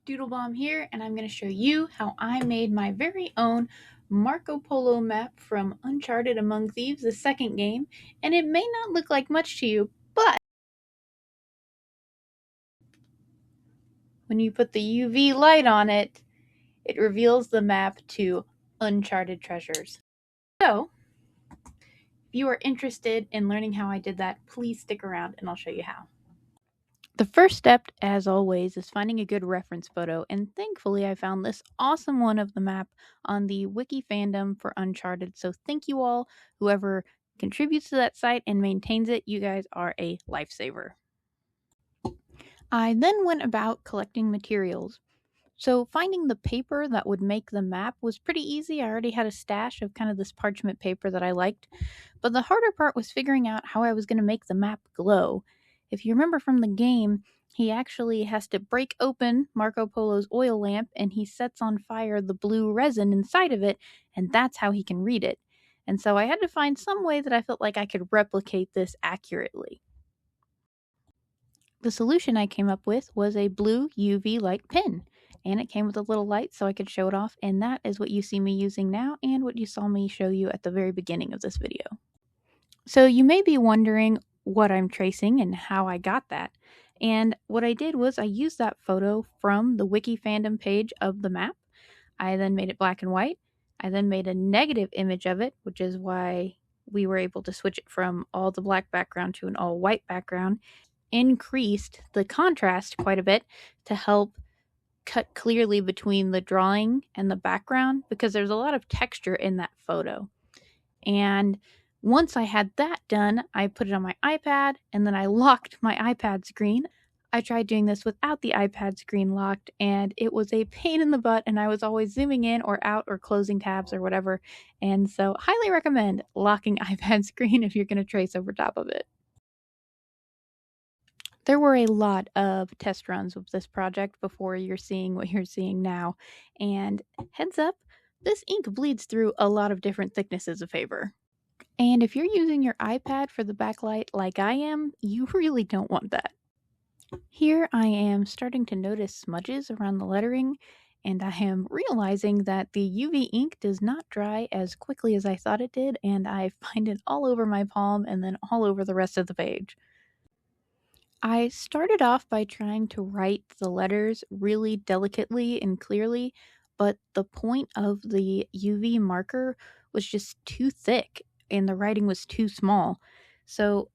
Doodlebomb here, and I'm going to show you how I made my very own Marco Polo map from Uncharted Among Thieves, the second game, and it may not look like much to you, but when you put the UV light on it, it reveals the map to Uncharted treasures. So, if you are interested in learning how I did that, please stick around and I'll show you how. The first step, as always, is finding a good reference photo, and thankfully I found this awesome one of the map on the wiki fandom for Uncharted, so thank you all, whoever contributes to that site and maintains it. You guys are a lifesaver. I then went about collecting materials. So finding the paper that would make the map was pretty easy. I already had a stash of kind of this parchment paper that I liked, but the harder part was figuring out how I was going to make the map glow. If you remember from the game, he actually has to break open Marco Polo's oil lamp and he sets on fire the blue resin inside of it, and that's how he can read it. And so I had to find some way that I felt like I could replicate this accurately. The solution I came up with was a blue UV light pen, and it came with a little light so I could show it off, and that is what you see me using now and what you saw me show you at the very beginning of this video. So you may be wondering what I'm tracing and how I got that. And what I did was I used that photo from the wiki fandom page of the map. I then made it black and white. I then made a negative image of it, which is why we were able to switch it from all the black background to an all white background. Increased the contrast quite a bit to help cut clearly between the drawing and the background because there's a lot of texture in that photo. And once I had that done, I put it on my iPad and then I locked my iPad screen. I tried doing this without the iPad screen locked and it was a pain in the butt and I was always zooming in or out or closing tabs or whatever. And so highly recommend locking iPad screen if you're going to trace over top of it. There were a lot of test runs with this project before you're seeing what you're seeing now. And heads up, this ink bleeds through a lot of different thicknesses of paper. And if you're using your iPad for the backlight like I am, you really don't want that. Here I am starting to notice smudges around the lettering, and I am realizing that the UV ink does not dry as quickly as I thought it did, and I find it all over my palm and then all over the rest of the page. I started off by trying to write the letters really delicately and clearly, but the point of the UV marker was just too thick and the writing was too small. So,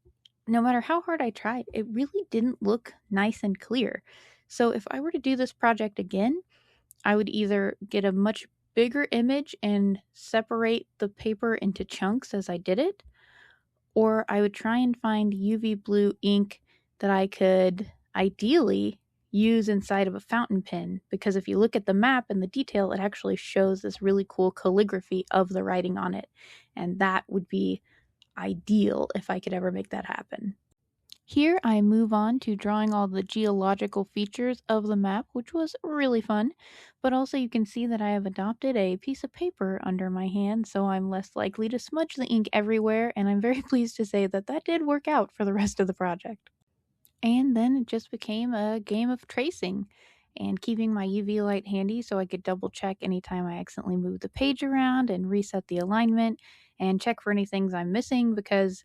no matter how hard I tried, it really didn't look nice and clear. So, if I were to do this project again, I would either get a much bigger image and separate the paper into chunks as I did it, or I would try and find UV blue ink that I could ideally use inside of a fountain pen, because if you look at the map and the detail, it actually shows this really cool calligraphy of the writing on it, and that would be ideal if I could ever make that happen. Here I move on to drawing all the geological features of the map, which was really fun, but also you can see that I have adopted a piece of paper under my hand, so I'm less likely to smudge the ink everywhere, and I'm very pleased to say that that did work out for the rest of the project. And then it just became a game of tracing and keeping my UV light handy so I could double check anytime I accidentally move the page around and reset the alignment and check for any things I'm missing, because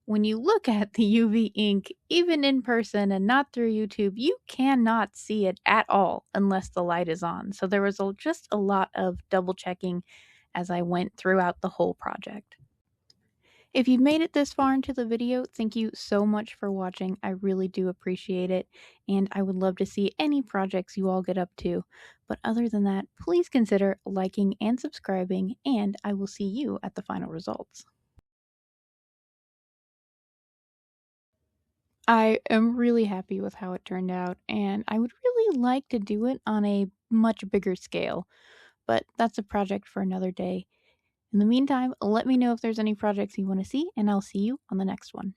when you look at the UV ink, even in person and not through YouTube, you cannot see it at all unless the light is on. So there was just a lot of double checking as I went throughout the whole project. If you've made it this far into the video, thank you so much for watching. I really do appreciate it, and I would love to see any projects you all get up to. But other than that, please consider liking and subscribing, and I will see you at the final results. I am really happy with how it turned out, and I would really like to do it on a much bigger scale, but that's a project for another day. In the meantime, let me know if there's any projects you want to see, and I'll see you on the next one.